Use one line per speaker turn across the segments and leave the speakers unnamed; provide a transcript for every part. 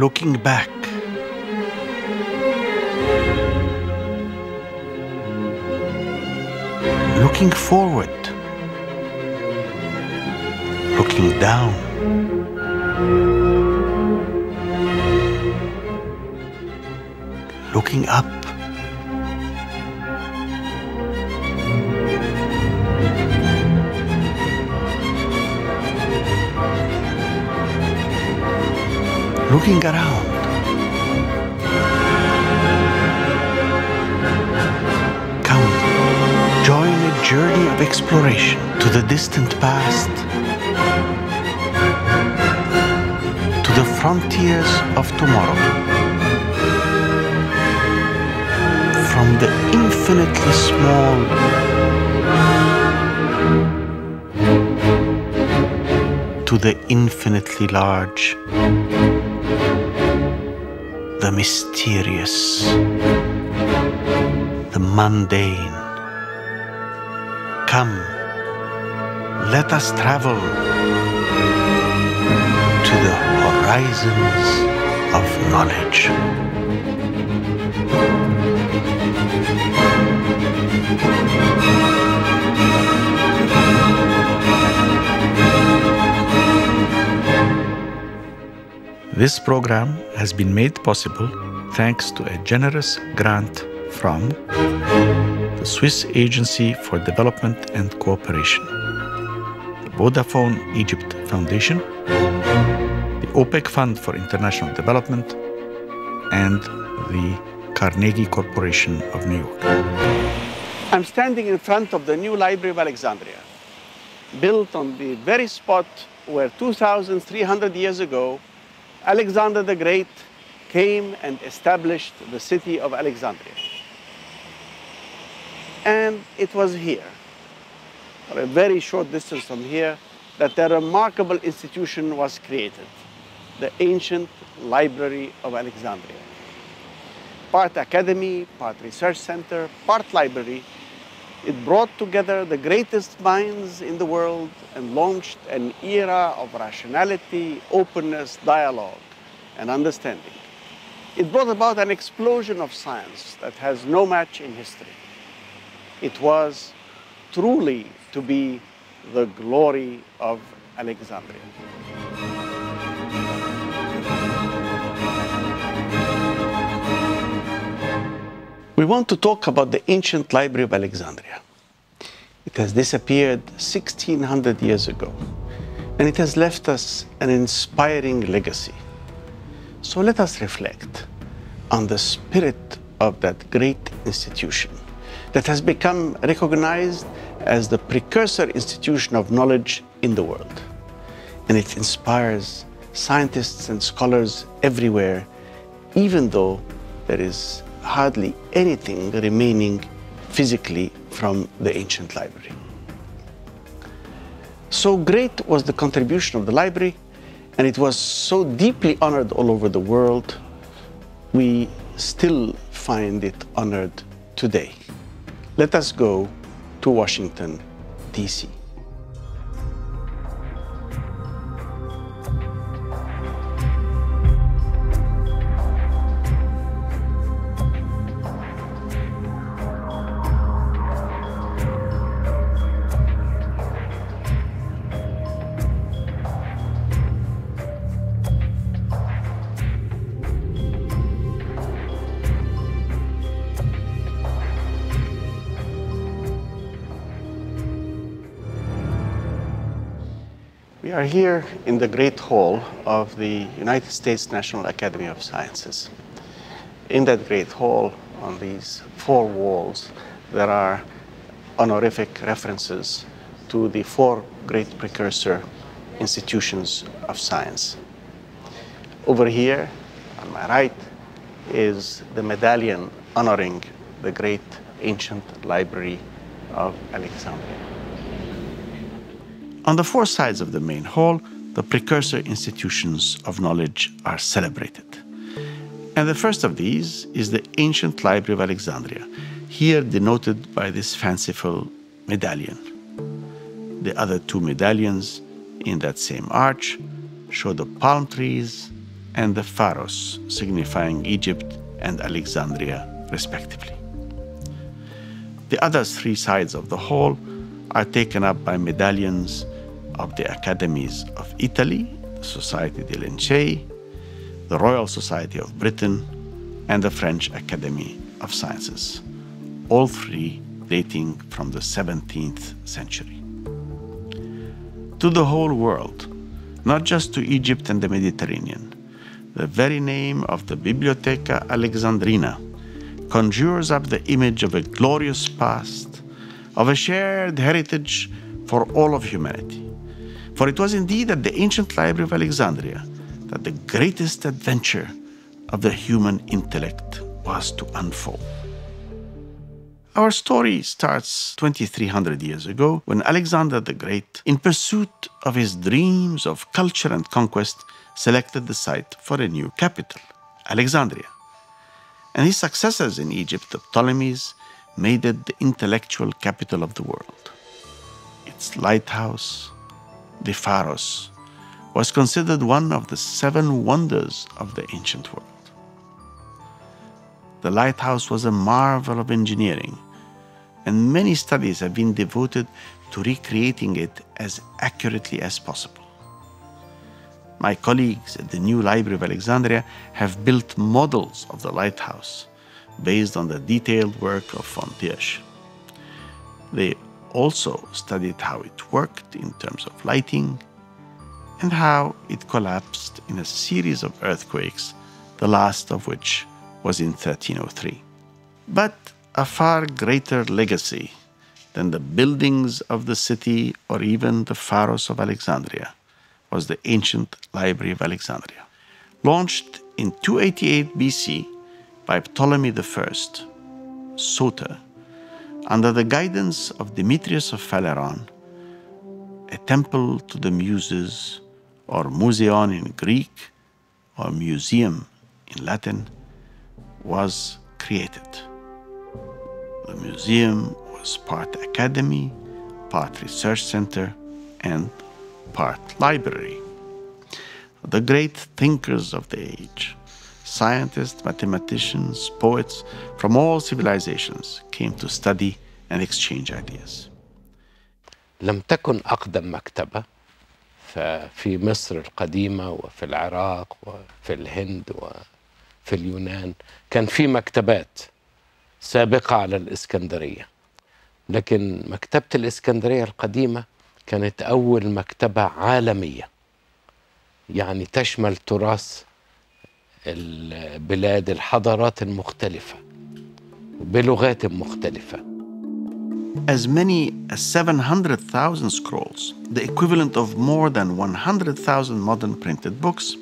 looking back, looking forward, looking down, looking up, looking around. Come, join a journey of exploration to the distant past, to the frontiers of tomorrow, from the infinitely small to the infinitely large, the mysterious, the mundane. Come, let us travel to the horizons of knowledge. This program has been made possible thanks to a generous grant from the Swiss Agency for Development and Cooperation, the Vodafone Egypt Foundation, the OPEC Fund for International Development, and the Carnegie Corporation of New York. I'm standing in front of the new Library of Alexandria, built on the very spot where 2,300 years ago Alexander the Great came and established the city of Alexandria. And it was here, or a very short distance from here, that a remarkable institution was created, the ancient Library of Alexandria. Part academy, part research center, part library, it brought together the greatest minds in the world and launched an era of rationality, openness, dialogue, and understanding. It brought about an explosion of science that has no match in history. It was truly to be the glory of Alexandria. We want to talk about the ancient Library of Alexandria. It has disappeared 1,600 years ago, and it has left us an inspiring legacy. So let us reflect on the spirit of that great institution that has become recognized as the precursor institution of knowledge in the world. And it inspires scientists and scholars everywhere, even though there is hardly anything remaining physically from the ancient library. So great was the contribution of the library, and it was so deeply honored all over the world, we still find it honored today. Let us go to Washington, D.C. We are here in the Great Hall of the United States National Academy of Sciences. In that Great Hall, on these four walls, there are honorific references to the four great precursor institutions of science. Over here, on my right, is the medallion honoring the great ancient Library of Alexandria. On the four sides of the main hall, the precursor institutions of knowledge are celebrated. And the first of these is the ancient Library of Alexandria, here denoted by this fanciful medallion. The other two medallions in that same arch show the palm trees and the Pharos, signifying Egypt and Alexandria, respectively. The other three sides of the hall are taken up by medallions of the academies of Italy, the Société des Lincei, the Royal Society of Britain, and the French Academy of Sciences, all three dating from the 17th century. To the whole world, not just to Egypt and the Mediterranean, the very name of the Bibliotheca Alexandrina conjures up the image of a glorious past, of a shared heritage for all of humanity. For it was indeed at the ancient Library of Alexandria that the greatest adventure of the human intellect was to unfold. Our story starts 2,300 years ago when Alexander the Great, in pursuit of his dreams of culture and conquest, selected the site for a new capital, Alexandria. And his successors in Egypt, the Ptolemies, made it the intellectual capital of the world. Its lighthouse, the Pharos, was considered one of the 7 wonders of the ancient world. The lighthouse was a marvel of engineering, and many studies have been devoted to recreating it as accurately as possible. My colleagues at the new Library of Alexandria have built models of the lighthouse based on the detailed work of von Thiersch. They also studied how it worked in terms of lighting and how it collapsed in a series of earthquakes, the last of which was in 1303. But a far greater legacy than the buildings of the city or even the Pharos of Alexandria was the ancient Library of Alexandria. Launched in 288 BC by Ptolemy I, Soter, under the guidance of Demetrius of Phaleron, a temple to the Muses, or Museon in Greek, or museum in Latin, was created. The museum was part academy, part research center, and part library. The great thinkers of the age, scientists, mathematicians, poets from all civilizations came to study and exchange ideas.
لم تكن أقدم مكتبة في مصر القديمة وفي العراق وفي الهند وفي اليونان. كان في مكتبات سابقة على الإسكندرية، لكن مكتبة الإسكندرية القديمة كانت أول مكتبة عالمية، يعني تشمل تراث البلاد، الحضارات المختلفة بلغات مختلفة.
As many as 700,000 scrolls, the equivalent of more than 100,000 modern printed books,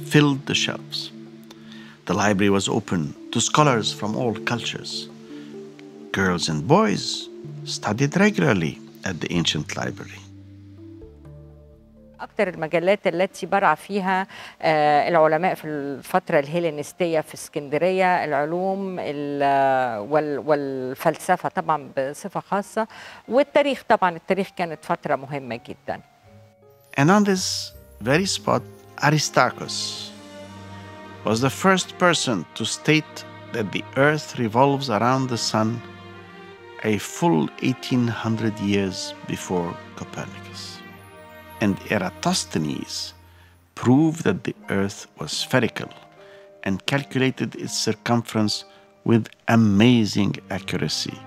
filled the shelves. The library was open to scholars from all cultures. Girls and boys studied regularly at the ancient library.
أكثر المجلات التي برع فيها العلماء في الفترة الهيلينستية في اسكندرية، العلوم والفلسفة طبعا بصفة خاصة، والتاريخ طبعا. التاريخ كانت فترة مهمة جدا.
And on this very spot, Aristarchus was the first person to state that the earth revolves around the sun a full 1800 years before Copernicus. And Eratosthenes proved that the earth was spherical and calculated its circumference with amazing accuracy,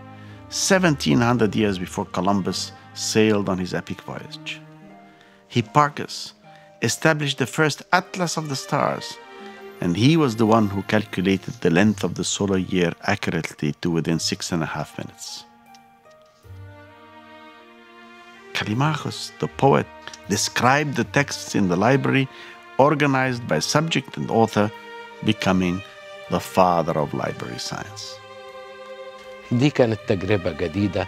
1700 years before Columbus sailed on his epic voyage. Hipparchus established the first atlas of the stars, and he was the one who calculated the length of the solar year accurately to within 6.5 minutes. Callimachus, the poet, described the texts in the library, organized by subject and author, becoming the father of library science.
دي كانت تجربة جديدة،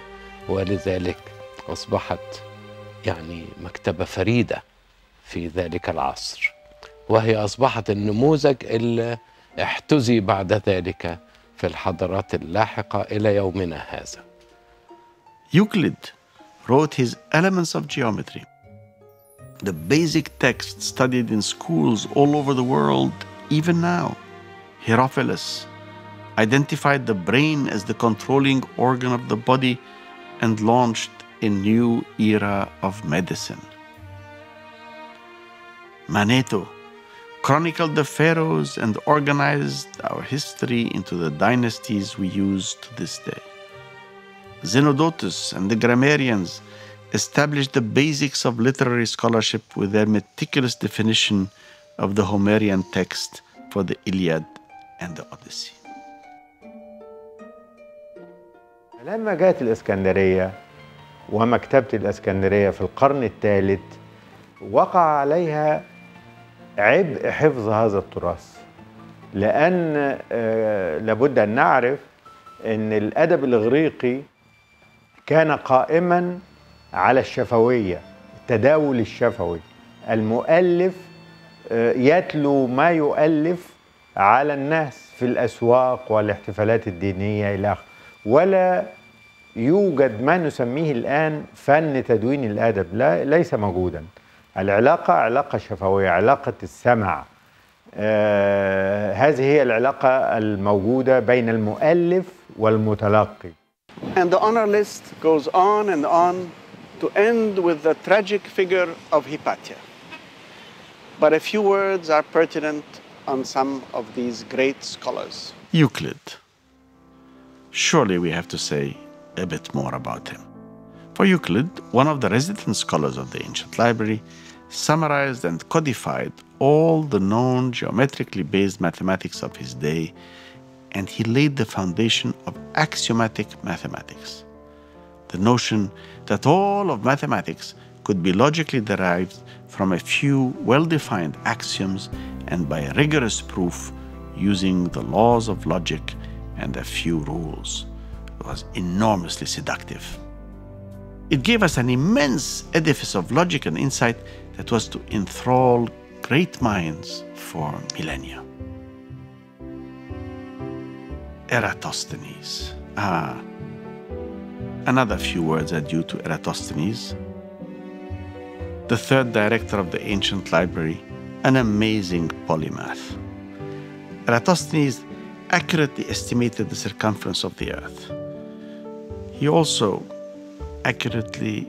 ولذلك أصبحت يعني مكتبة فريدة في ذلك العصر، وهي أصبحت النموذج اللي احتذي بعد ذلك في الحضارات اللاحقة إلى يومنا هذا.
Euclid wrote his Elements of Geometry. the basic text studied in schools all over the world, even now. Herophilus identified the brain as the controlling organ of the body and launched a new era of medicine. Manetho chronicled the pharaohs and organized our history into the dynasties we use to this day. Zenodotus and the grammarians established the basics of literary scholarship with their meticulous definition of the Homerian text for the Iliad and the Odyssey.
لما جاءت الإسكندرية ومكتبة الإسكندرية في القرن الثالث وقع عليها عبء حفظ هذا التراث، لأن لابد أن نعرف أن الأدب الإغريقي كان قائما على الشفوية، التداول الشفوي، المؤلف يتلو ما يؤلف على الناس في الأسواق والاحتفالات الدينية إلى آخره، ولا يوجد ما نسميه الآن فن تدوين الأدب، ليس موجودا. العلاقة علاقة شفوية، علاقة السمع، هذه هي العلاقة الموجودة بين المؤلف والمتلقي.
And the honor list goes on and on to end with the tragic figure of Hypatia. But a few words are pertinent on some of these great scholars. Euclid. Surely we have to say a bit more about him. For Euclid, one of the resident scholars of the ancient library, summarized and codified all the known geometrically based mathematics of his day, and he laid the foundation of axiomatic mathematics. The notion that all of mathematics could be logically derived from a few well-defined axioms and by rigorous proof using the laws of logic and a few rules was enormously seductive. It gave us an immense edifice of logic and insight that was to enthrall great minds for millennia. Eratosthenes. Another few words are due to Eratosthenes, the third director of the ancient library, an amazing polymath. Eratosthenes accurately estimated the circumference of the earth. He also accurately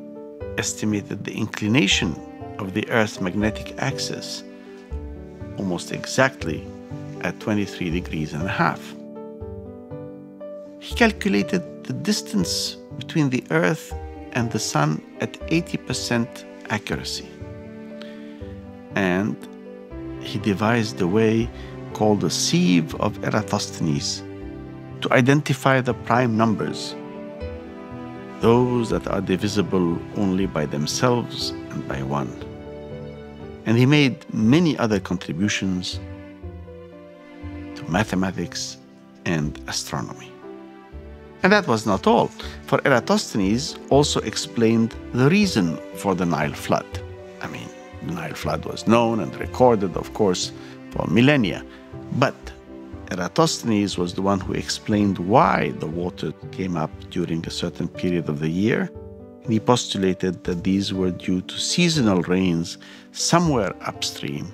estimated the inclination of the Earth's magnetic axis, almost exactly at 23 degrees and a half. He calculated the distance between the Earth and the Sun at 80% accuracy. And he devised a way called the sieve of Eratosthenes to identify the prime numbers, those that are divisible only by themselves and by one. And he made many other contributions to mathematics and astronomy. And that was not all, for Eratosthenes also explained the reason for the Nile flood. I mean, the Nile flood was known and recorded, of course, for millennia, but Eratosthenes was the one who explained why the water came up during a certain period of the year. And he postulated that these were due to seasonal rains somewhere upstream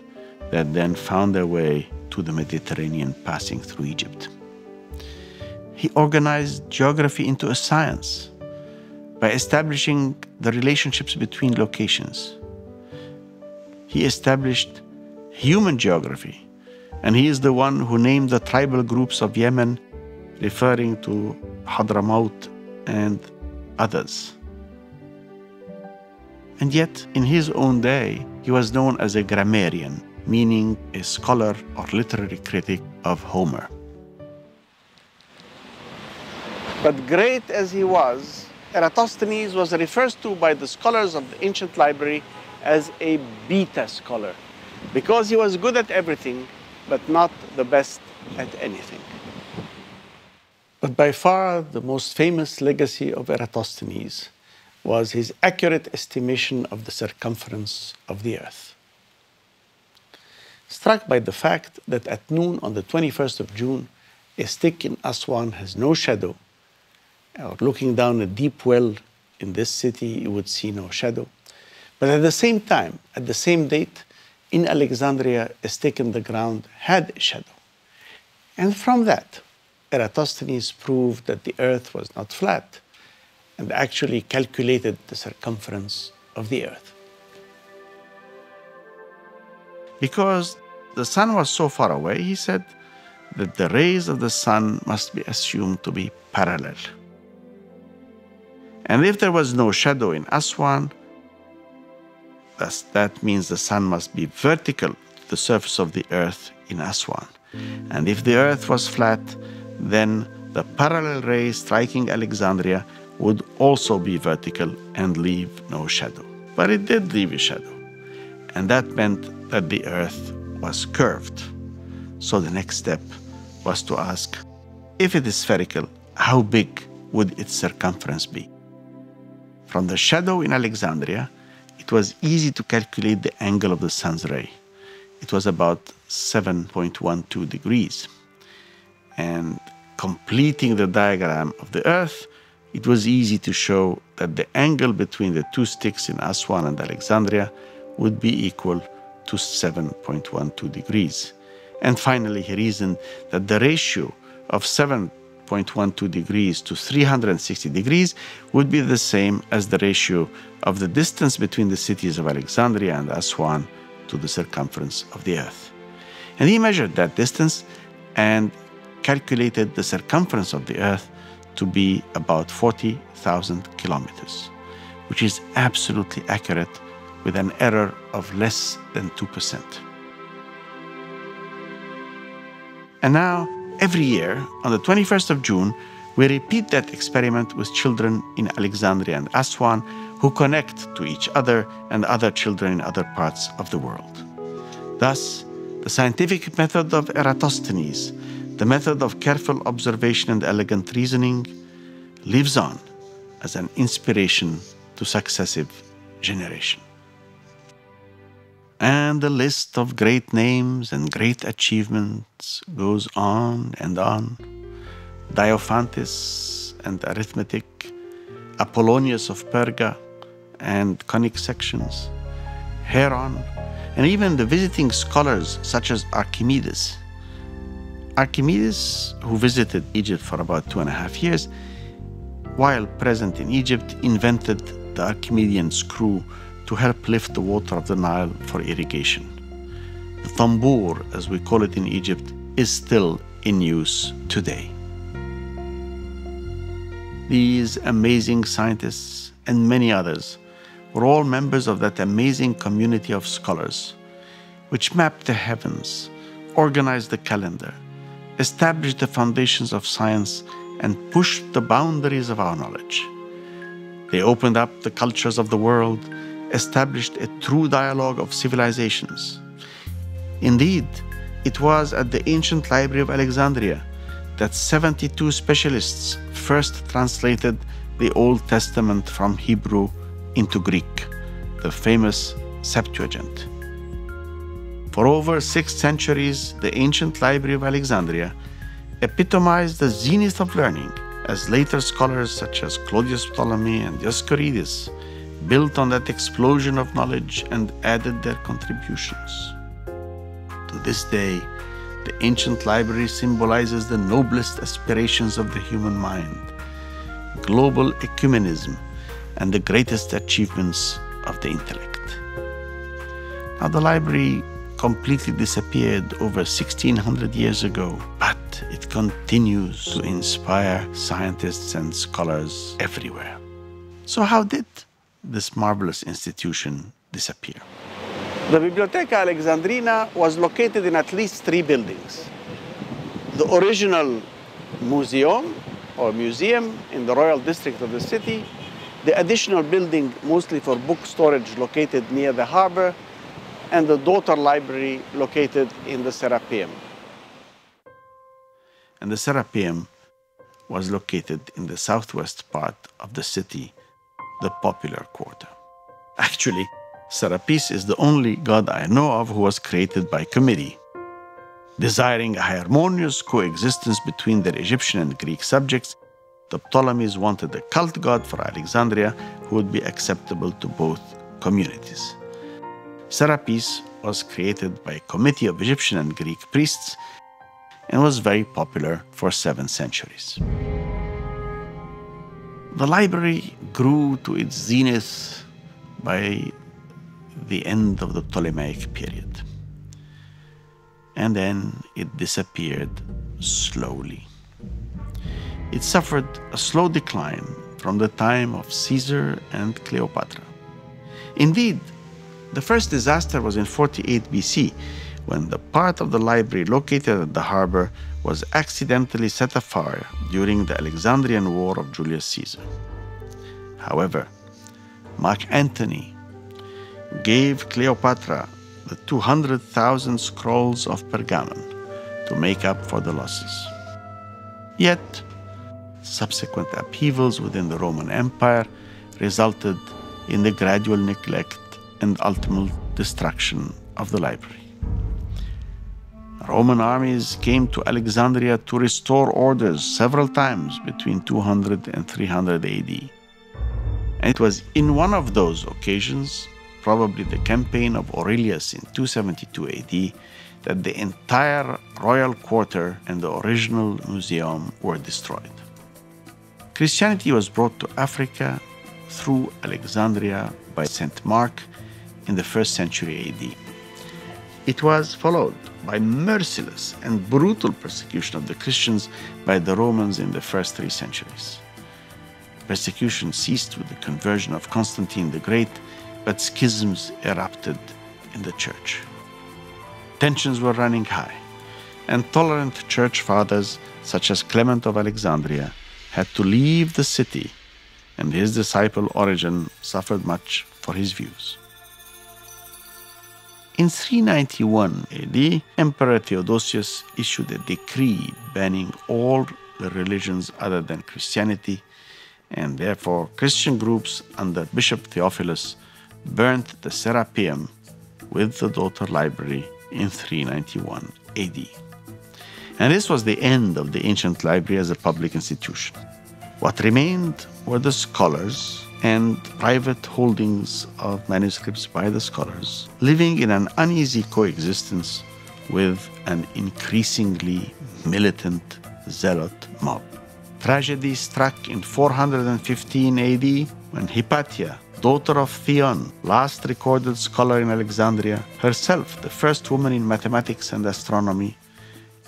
that then found their way to the Mediterranean passing through Egypt. He organized geography into a science by establishing the relationships between locations. He established human geography, and he is the one who named the tribal groups of Yemen, referring to Hadramaut and others. And yet, in his own day, he was known as a grammarian, meaning a scholar or literary critic of Homer. But great as he was, Eratosthenes was referred to by the scholars of the ancient library as a beta scholar, because he was good at everything, but not the best at anything. But by far the most famous legacy of Eratosthenes was his accurate estimation of the circumference of the earth. Struck by the fact that at noon on the 21st of June, a stick in Aswan has no shadow, or looking down a deep well in this city, you would see no shadow. But at the same time, at the same date in Alexandria, a stake in the ground had a shadow. And from that, Eratosthenes proved that the earth was not flat and actually calculated the circumference of the earth. Because the sun was so far away, he said that the rays of the sun must be assumed to be parallel. And if there was no shadow in Aswan, that means the sun must be vertical to the surface of the earth in Aswan. And if the earth was flat, then the parallel rays striking Alexandria would also be vertical and leave no shadow. But it did leave a shadow. And that meant that the earth was curved. So the next step was to ask, if it is spherical, how big would its circumference be? From the shadow in Alexandria, it was easy to calculate the angle of the sun's ray. It was about 7.12 degrees. And completing the diagram of the earth, it was easy to show that the angle between the two sticks in Aswan and Alexandria would be equal to 7.12 degrees. And finally, he reasoned that the ratio of 7.12 degrees to 360 degrees would be the same as the ratio of the distance between the cities of Alexandria and Aswan to the circumference of the earth. And he measured that distance and calculated the circumference of the earth to be about 40,000 kilometers, which is absolutely accurate with an error of less than 2%. And now, every year, on the 21st of June, we repeat that experiment with children in Alexandria and Aswan who connect to each other and other children in other parts of the world. Thus, the scientific method of Eratosthenes, the method of careful observation and elegant reasoning, lives on as an inspiration to successive generations. And the list of great names and great achievements goes on and on. Diophantus and arithmetic, Apollonius of Perga and conic sections, Heron, and even the visiting scholars such as Archimedes. Archimedes, who visited Egypt for about 2.5 years, while present in Egypt, invented the Archimedean screw to help lift the water of the Nile for irrigation. The tambour, as we call it in Egypt, is still in use today. These amazing scientists and many others were all members of that amazing community of scholars, which mapped the heavens, organized the calendar, established the foundations of science, and pushed the boundaries of our knowledge. They opened up the cultures of the world, established a true dialogue of civilizations. Indeed, it was at the ancient Library of Alexandria that 72 specialists first translated the Old Testament from Hebrew into Greek, the famous Septuagint. For over 6 centuries, the ancient Library of Alexandria epitomized the zenith of learning, as later scholars such as Claudius Ptolemy and Dioscorides built on that explosion of knowledge and added their contributions. To this day, the ancient library symbolizes the noblest aspirations of the human mind, global ecumenism, and the greatest achievements of the intellect. Now, the library completely disappeared over 1600 years ago, but it continues to inspire scientists and scholars everywhere. So how did this marvelous institution disappear? The Bibliotheca Alexandrina was located in at least 3 buildings. The original museum in the royal district of the city, the additional building mostly for book storage located near the harbor, and the daughter library located in the Serapeum. And the Serapeum was located in the southwest part of the city, the popular quarter. Actually, Serapis is the only god I know of who was created by committee. Desiring a harmonious coexistence between their Egyptian and Greek subjects, the Ptolemies wanted a cult god for Alexandria who would be acceptable to both communities. Serapis was created by a committee of Egyptian and Greek priests and was very popular for 7 centuries. The library grew to its zenith by the end of the Ptolemaic period. And then it disappeared slowly. It suffered a slow decline from the time of Caesar and Cleopatra. Indeed, the first disaster was in 48 BC, when the part of the library located at the harbor was accidentally set afire during the Alexandrian War of Julius Caesar. However, Mark Antony gave Cleopatra the 200,000 scrolls of pergamon to make up for the losses. Yet, subsequent upheavals within the Roman Empire resulted in the gradual neglect and ultimate destruction of the library. Roman armies came to Alexandria to restore orders several times between 200 and 300 AD. And it was in one of those occasions, probably the campaign of Aurelius in 272 AD, that the entire royal quarter and the original museum were destroyed. Christianity was brought to Africa through Alexandria by St. Mark in the 1st century AD. It was followed by merciless and brutal persecution of the Christians by the Romans in the first 3 centuries. Persecution ceased with the conversion of Constantine the Great, but schisms erupted in the church. Tensions were running high, and tolerant church fathers such as Clement of Alexandria had to leave the city, and his disciple Origen suffered much for his views. In 391 AD, Emperor Theodosius issued a decree banning all the religions other than Christianity, and therefore Christian groups under Bishop Theophilus burnt the Serapeum with the daughter library in 391 AD. And this was the end of the ancient library as a public institution. What remained were the scholars and private holdings of manuscripts by the scholars, living in an uneasy coexistence with an increasingly militant zealot mob. Tragedy struck in 415 AD when Hypatia, daughter of Theon, last recorded scholar in Alexandria, herself the first woman in mathematics and astronomy,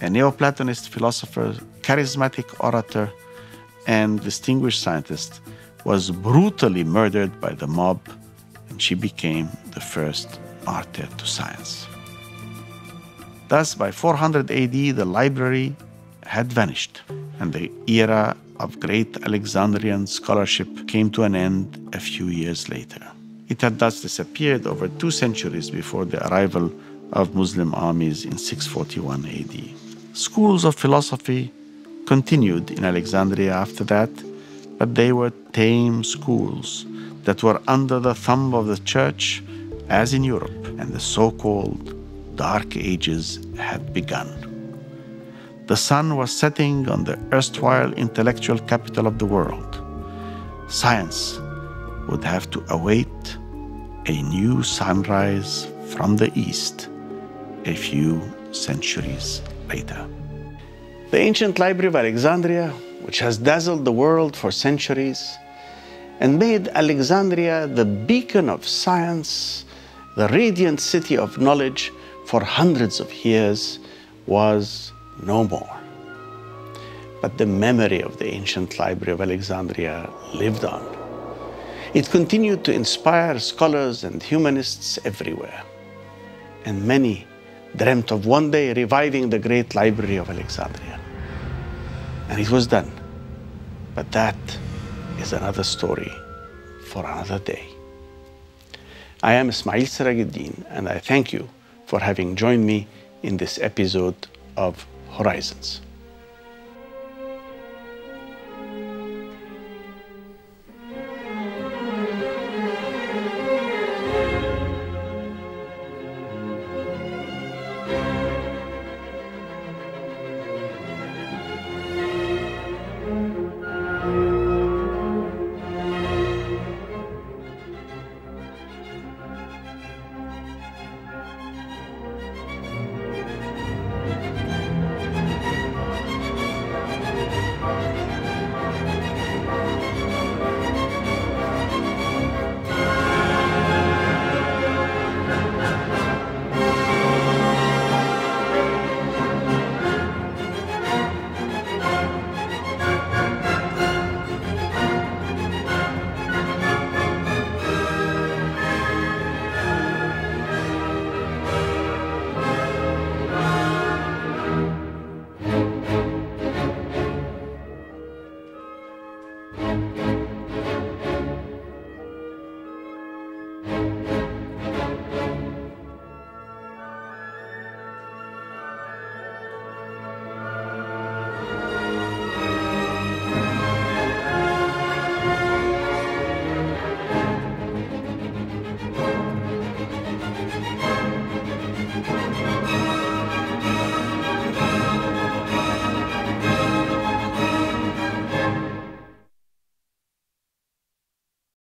a Neoplatonist philosopher, charismatic orator, and distinguished scientist, was brutally murdered by the mob, and she became the first martyr to science. Thus, by 400 AD, the library had vanished, and the era of great Alexandrian scholarship came to an end a few years later. It had thus disappeared over 2 centuries before the arrival of Muslim armies in 641 AD. Schools of philosophy continued in Alexandria after that, but they were tame schools that were under the thumb of the church, as in Europe, and the so-called Dark Ages had begun. The sun was setting on the erstwhile intellectual capital of the world. Science would have to await a new sunrise from the east a few centuries later. The ancient Library of Alexandria, which has dazzled the world for centuries and made Alexandria the beacon of science, the radiant city of knowledge for hundreds of years, was no more. But the memory of the ancient Library of Alexandria lived on. It continued to inspire scholars and humanists everywhere. And many dreamt of one day reviving the great Library of Alexandria. And it was done. But that is another story for another day. I am Ismail Serageldin, and I thank you for having joined me in this episode of Horizons.